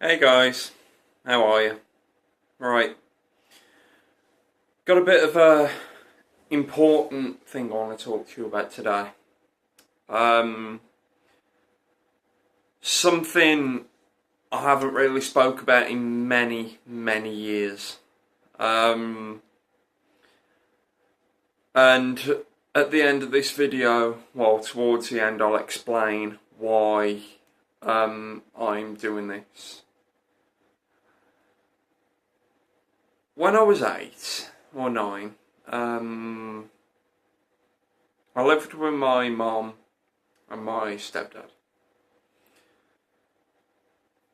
Hey guys, how are you? Right, got a bit of a important thing I want to talk to you about today. Something I haven't really spoke about in many years. And at the end of this video, well, towards the end, I'll explain why I'm doing this. When I was 8 or 9, I lived with my mom and my stepdad.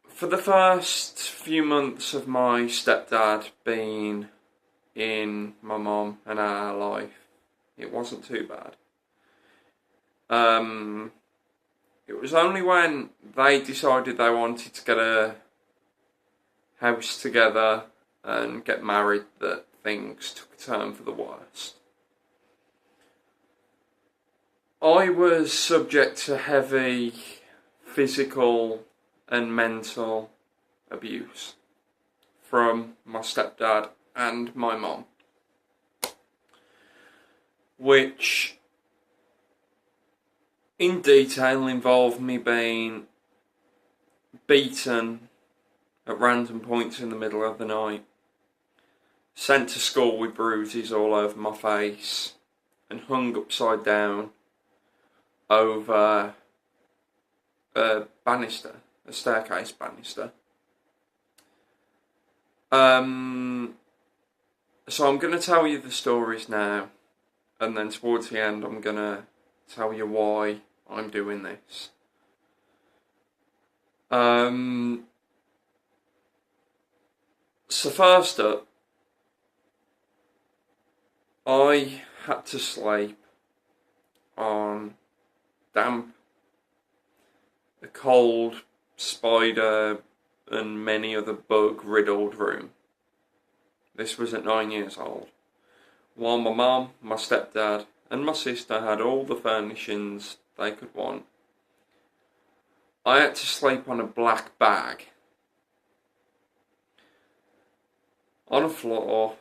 For the first few months of my stepdad being in my mom and our life, it wasn't too bad. It was only when they decided they wanted to get a house together and get married that things took a turn for the worst. I was subject to heavy physical and mental abuse from my stepdad and my mom, which in detail involved me being beaten at random points in the middle of the night, sent to school with bruises all over my face, and hung upside down over a banister, a staircase banister. So I'm going to tell you the stories now, and then towards the end I'm going to tell you why I'm doing this. So first up, I had to sleep on damp, a cold, spider and many other bug-riddled room. This was at 9 years old, while my mum, my stepdad and my sister had all the furnishings they could want. I had to sleep on a black bag on a floor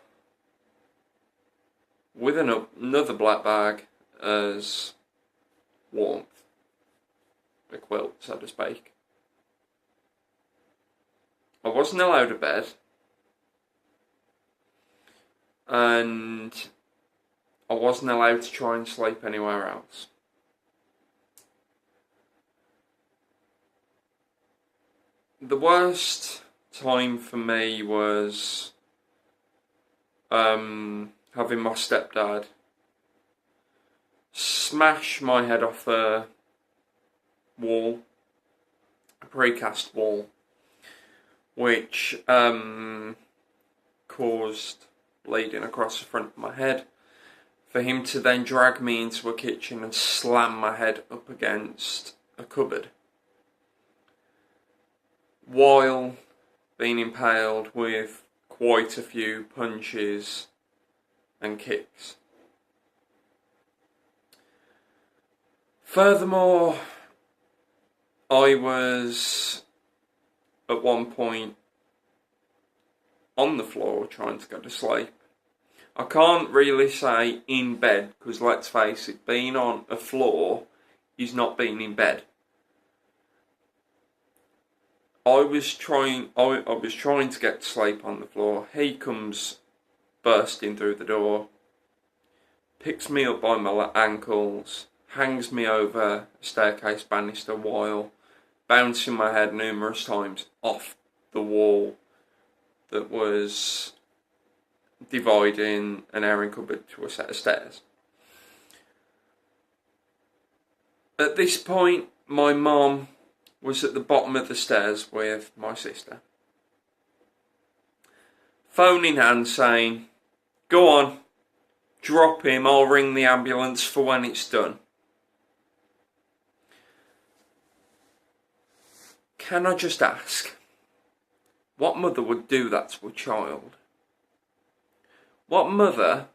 with another black bag as warmth, a quilt, so to speak. I wasn't allowed a bed, and I wasn't allowed to try and sleep anywhere else. The worst time for me was having my stepdad smash my head off a wall, a precast wall, which caused bleeding across the front of my head, for him to then drag me into a kitchen and slam my head up against a cupboard, while being impaled with quite a few punches and kicks. Furthermore, I was at one point on the floor trying to go to sleep. I can't really say in bed, because let's face it, being on a floor is not being in bed. I was trying to get to sleep on the floor. He comes bursting through the door, picks me up by my ankles, hangs me over a staircase banister while bouncing my head numerous times off the wall that was dividing an airing cupboard to a set of stairs. At this point, my mum was at the bottom of the stairs with my sister, phone in hand, saying, "Go on, drop him, I'll ring the ambulance for when it's done." Can I just ask, what mother would do that to a child? What mother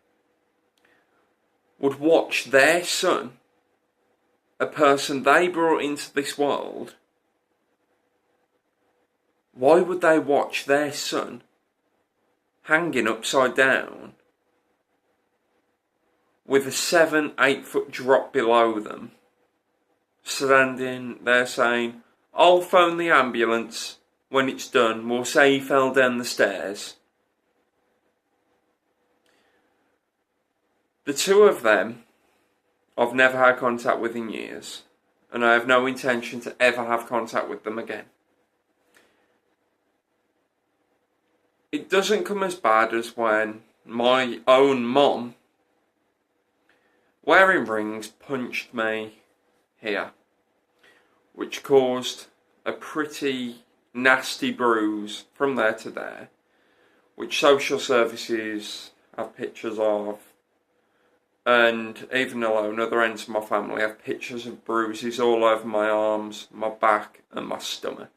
would watch their son, a person they brought into this world, Why would they watch their son hanging upside down with a 7-8 foot drop below them, standing there saying, "I'll phone the ambulance when it's done, we'll say he fell down the stairs"? The two of them I've never had contact with in years, and I have no intention to ever have contact with them again. It doesn't come as bad as when my own mum, wearing rings, punched me here, which caused a pretty nasty bruise from there to there, which social services have pictures of, and even alone other ends of my family have pictures of bruises all over my arms, my back and my stomach.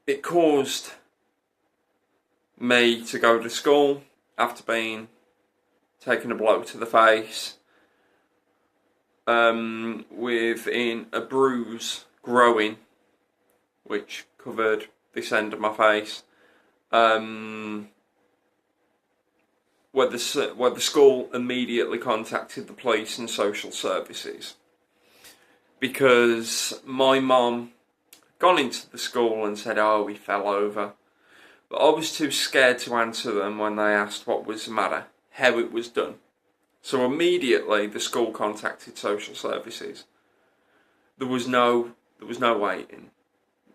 It caused me to go to school after being taken a blow to the face, within a bruise growing, which covered this end of my face, where the school immediately contacted the police and social services, because my mum gone into the school and said, "Oh, he fell over." But I was too scared to answer them when they asked what was the matter, how it was done. So immediately the school contacted social services. There was no waiting.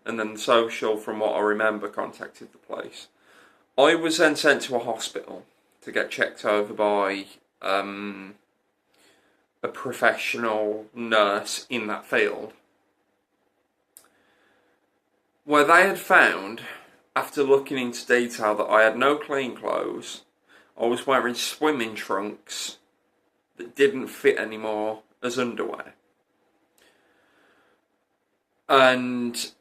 And then the social, from what I remember, contacted the police. I was then sent to a hospital to get checked over by a professional nurse in that field, where they had found, after looking into detail, that I had no clean clothes. I was wearing swimming trunks that didn't fit anymore as underwear. And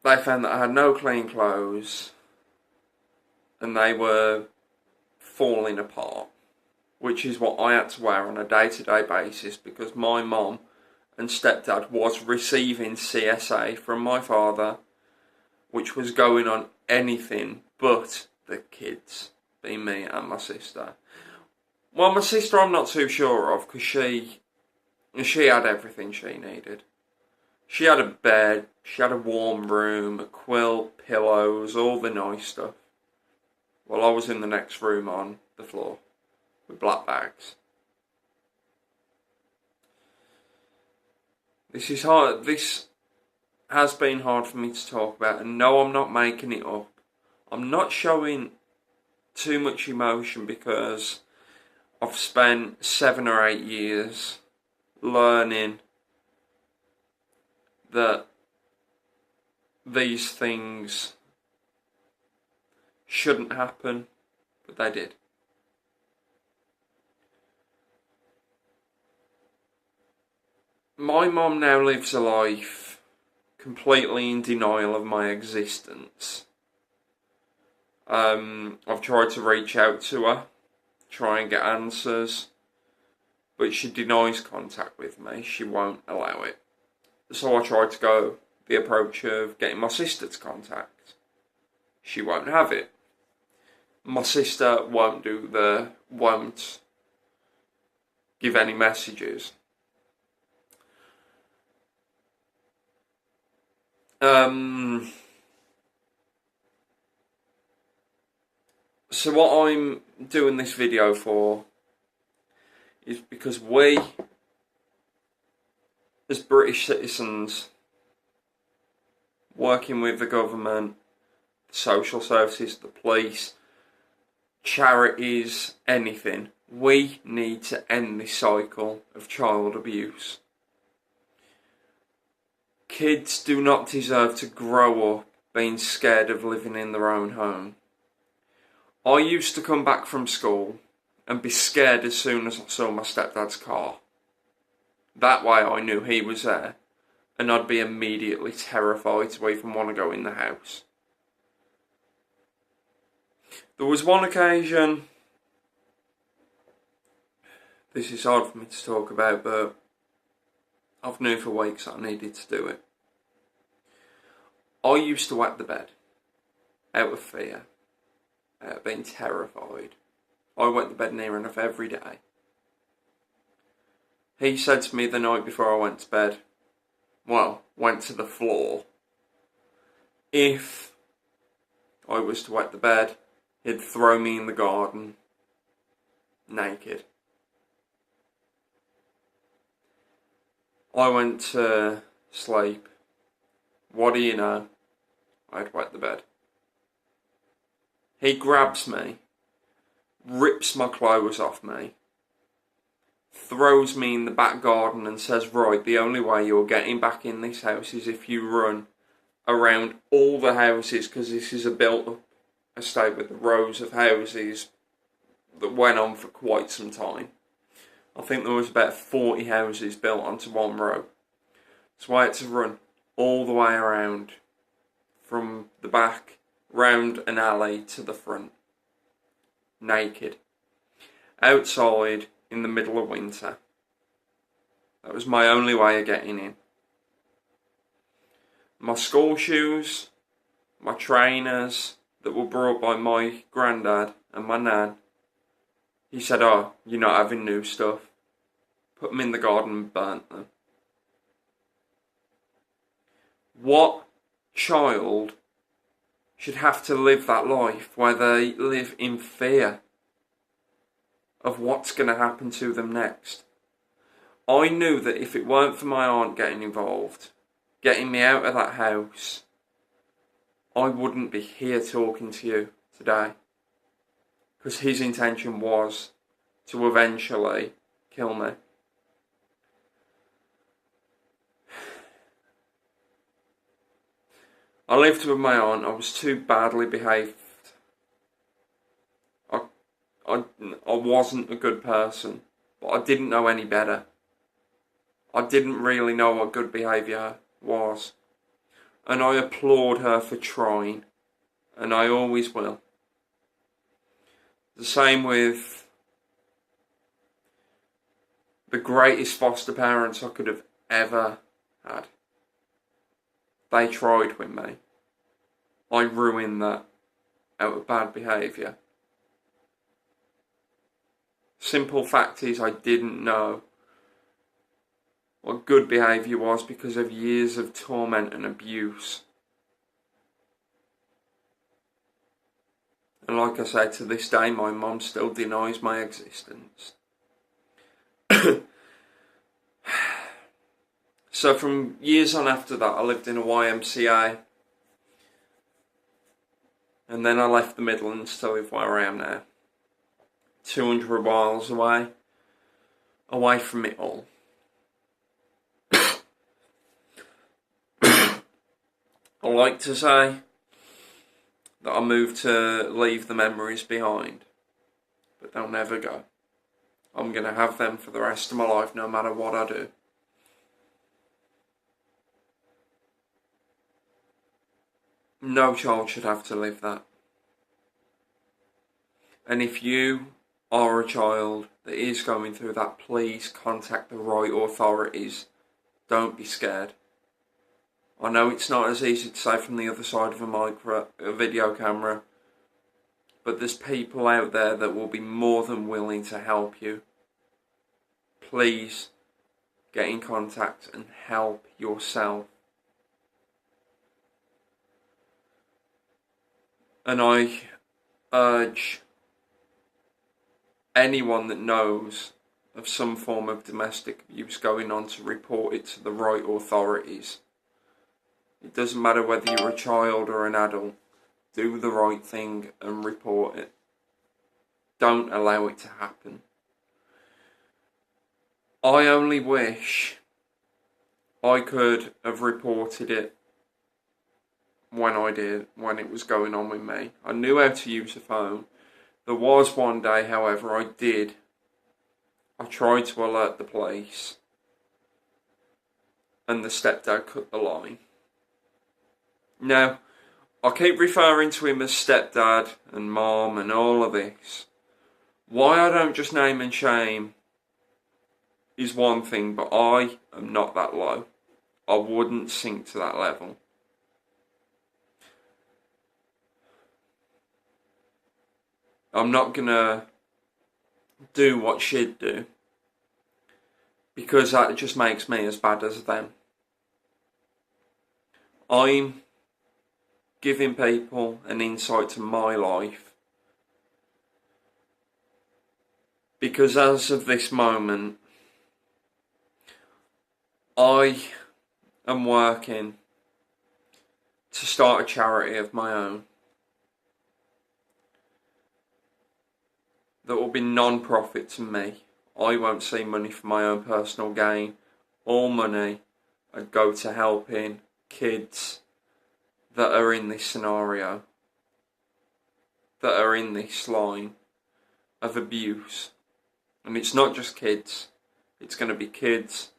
they found that I had no clean clothes and they were falling apart, which is what I had to wear on a day-to-day basis, because my mum and stepdad was receiving CSA from my father, which was going on anything but the kids, being me and my sister. Well, my sister I'm not too sure of, because she had everything she needed. She had a bed, she had a warm room, a quilt, pillows, all the nice stuff. While I was in the next room on the floor with black bags. This is hard. This has been hard for me to talk about, and no, I'm not making it up. I'm not showing too much emotion because I've spent 7 or 8 years learning that these things shouldn't happen, but they did. My mum now lives a life completely in denial of my existence. I've tried to reach out to her, try and get answers, but she denies contact with me. She won't allow it. So I tried to go the approach of getting my sister to contact. She won't have it. My sister won't give any messages. So what I'm doing this video for is because we, as British citizens, working with the government, the social services, the police, charities, anything, we need to end this cycle of child abuse. Kids do not deserve to grow up being scared of living in their own home. I used to come back from school and be scared as soon as I saw my stepdad's car. That way I knew he was there, and I'd be immediately terrified to even want to go in the house. There was one occasion, this is hard for me to talk about, but I've known for weeks that I needed to do it. I used to wet the bed out of fear, out of being terrified. I wet the bed near enough every day. He said to me the night before I went to bed, went to the floor, if I was to wet the bed, he'd throw me in the garden, naked. I went to sleep. What do you know? I'd wet the bed. He grabs me, rips my clothes off me, throws me in the back garden and says, right, the only way you're getting back in this house is if you run around all the houses, because this is a built-up estate with rows of houses that went on for quite some time. I think there was about 40 houses built onto one row. So I had to run all the way around, from the back, round an alley to the front, naked, outside in the middle of winter. That was my only way of getting in. My school shoes, my trainers that were brought by my granddad and my nan, he said, oh, you're not having new stuff. Put them in the garden and burnt them. What child should have to live that life where they live in fear of what's going to happen to them next? I knew that if it weren't for my aunt getting involved, getting me out of that house, I wouldn't be here talking to you today. Because his intention was to eventually kill me. I lived with my aunt. I was too badly behaved. I wasn't a good person, but I didn't know any better. I didn't really know what good behaviour was. And I applaud her for trying. And I always will. The same with the greatest foster parents I could have ever had. They tried with me. I ruined that out of bad behaviour. Simple fact is, I didn't know what good behaviour was because of years of torment and abuse. And like I say, to this day, my mum still denies my existence. So from years on after that, I lived in a YMCA. And then I left the Midlands to live where I am now. 200 miles away from it all. I like to say that I moved to leave the memories behind, but they'll never go. I'm going to have them for the rest of my life, no matter what I do. No child should have to live that. And if you are a child that is going through that, please contact the right authorities. Don't be scared. I know it's not as easy to say from the other side of a video camera, but there's people out there that will be more than willing to help you. Please get in contact and help yourself. And I urge anyone that knows of some form of domestic abuse going on to report it to the right authorities. It doesn't matter whether you're a child or an adult. Do the right thing and report it. Don't allow it to happen. I only wish I could have reported it when it was going on with me. I knew how to use a phone. There was one day, however, I tried to alert the police, and the stepdad cut the line. Now, I keep referring to him as stepdad and mom and all of this. Why I don't just name and shame is one thing, but I am not that low. I wouldn't sink to that level. I'm not gonna do what she'd do, because that just makes me as bad as them. I'm giving people an insight to my life, because as of this moment, I am working to start a charity of my own that will be non-profit to me. I won't see money for my own personal gain. All money would go to helping kids that are in this scenario, that are in this line of abuse. And it's not just kids, it's going to be kids,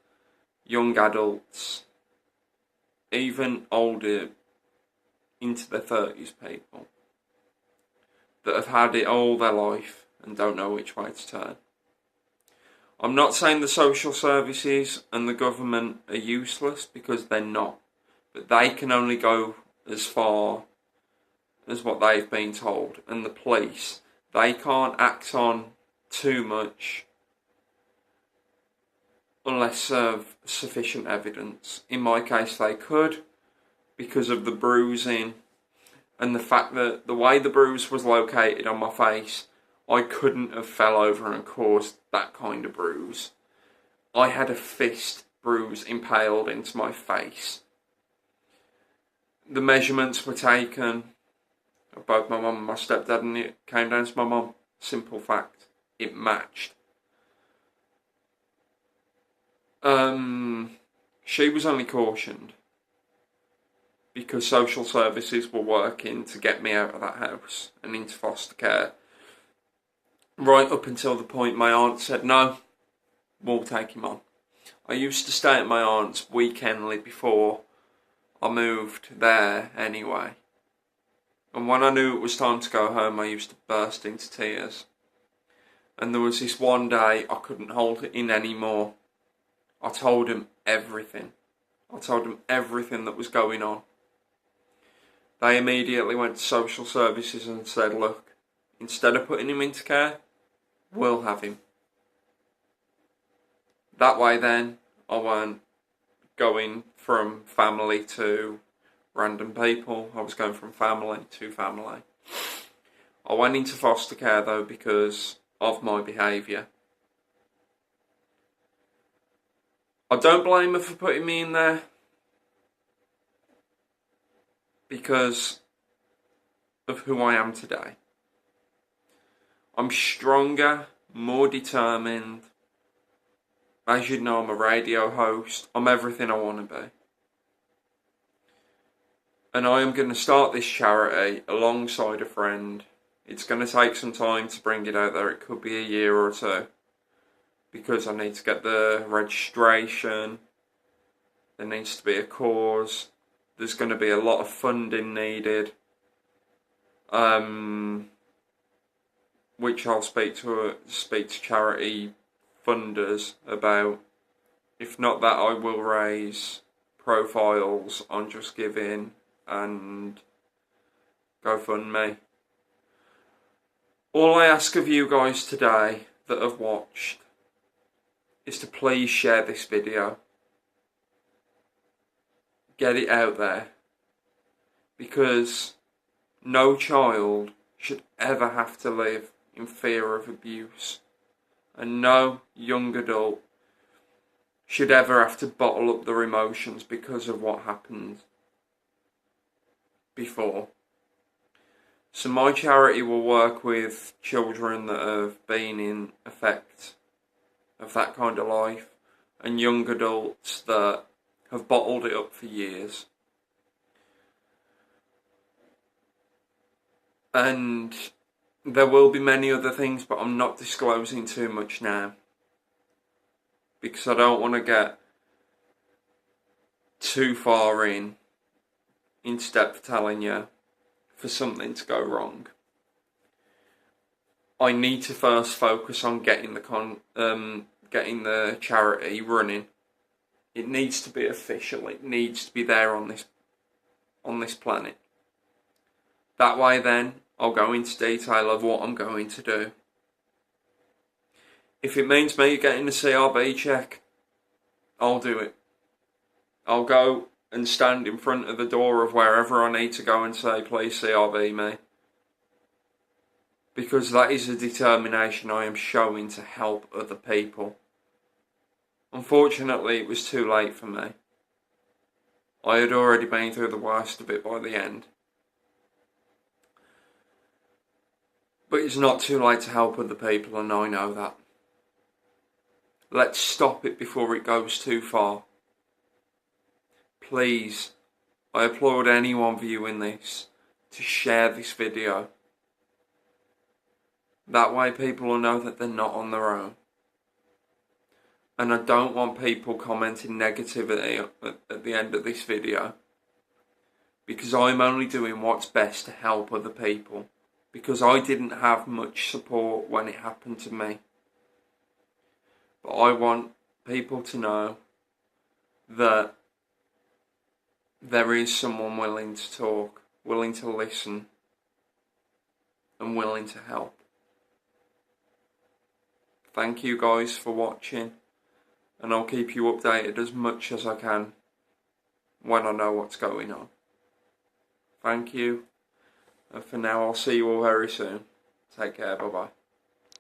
young adults, even older, into their 30s people, that have had it all their life and don't know which way to turn. I'm not saying the social services and the government are useless, because they're not, but they can only go as far as what they've been told, and the police, they can't act on too much unless of sufficient evidence. In my case they could, because of the bruising and the fact that the way the bruise was located on my face, I couldn't have fell over and caused that kind of bruise. I had a fist bruise impaled into my face. The measurements were taken of both my mum and my stepdad, and it came down to my mum. Simple fact, it matched. She was only cautioned because social services were working to get me out of that house and into foster care. Right up until the point my aunt said, no, we'll take him on. I used to stay at my aunt's weekendly before I moved there anyway. And when I knew it was time to go home, I used to burst into tears. And there was this one day I couldn't hold it in anymore. I told him everything. I told him everything that was going on. They immediately went to social services and said, look, instead of putting him into care, we'll have him. That way then, I weren't going from family to random people. I was going from family to family. I went into foster care though because of my behaviour. I don't blame her for putting me in there, because of who I am today. I'm stronger, more determined. As you know, I'm a radio host. I'm everything I want to be. And I am going to start this charity alongside a friend. It's going to take some time to bring it out there. It could be a year or two, because I need to get the registration. There needs to be a cause. There's going to be a lot of funding needed, which I'll speak to charity funders about. If not that, I will raise profiles on Just Giving and GoFundMe. All I ask of you guys today that have watched is to please share this video. Get it out there, because no child should ever have to live in fear of abuse, and no young adult should ever have to bottle up their emotions because of what happened before. So my charity will work with children that have been in effect of that kind of life, and young adults that have bottled it up for years. And there will be many other things, but I'm not disclosing too much now, because I don't want to get too far into depth telling you for something to go wrong. I need to first focus on getting the getting the charity running. It needs to be official. It needs to be there on this planet. That way then, I'll go into detail of what I'm going to do. If it means me getting a CRB check, I'll do it. I'll go and stand in front of the door of wherever I need to go and say, please CRB me. Because that is a determination I am showing to help other people. Unfortunately, it was too late for me. I had already been through the worst of it by the end. But it's not too late to help other people, and I know that. Let's stop it before it goes too far. Please, I applaud anyone viewing this to share this video. That way people will know that they're not on their own. And I don't want people commenting negativity at the end of this video. Because I'm only doing what's best to help other people. Because I didn't have much support when it happened to me. But I want people to know that there is someone willing to talk, willing to listen, and willing to help. Thank you guys for watching, and I'll keep you updated as much as I can when I know what's going on. Thank you, and for now I'll see you all very soon. Take care, bye bye.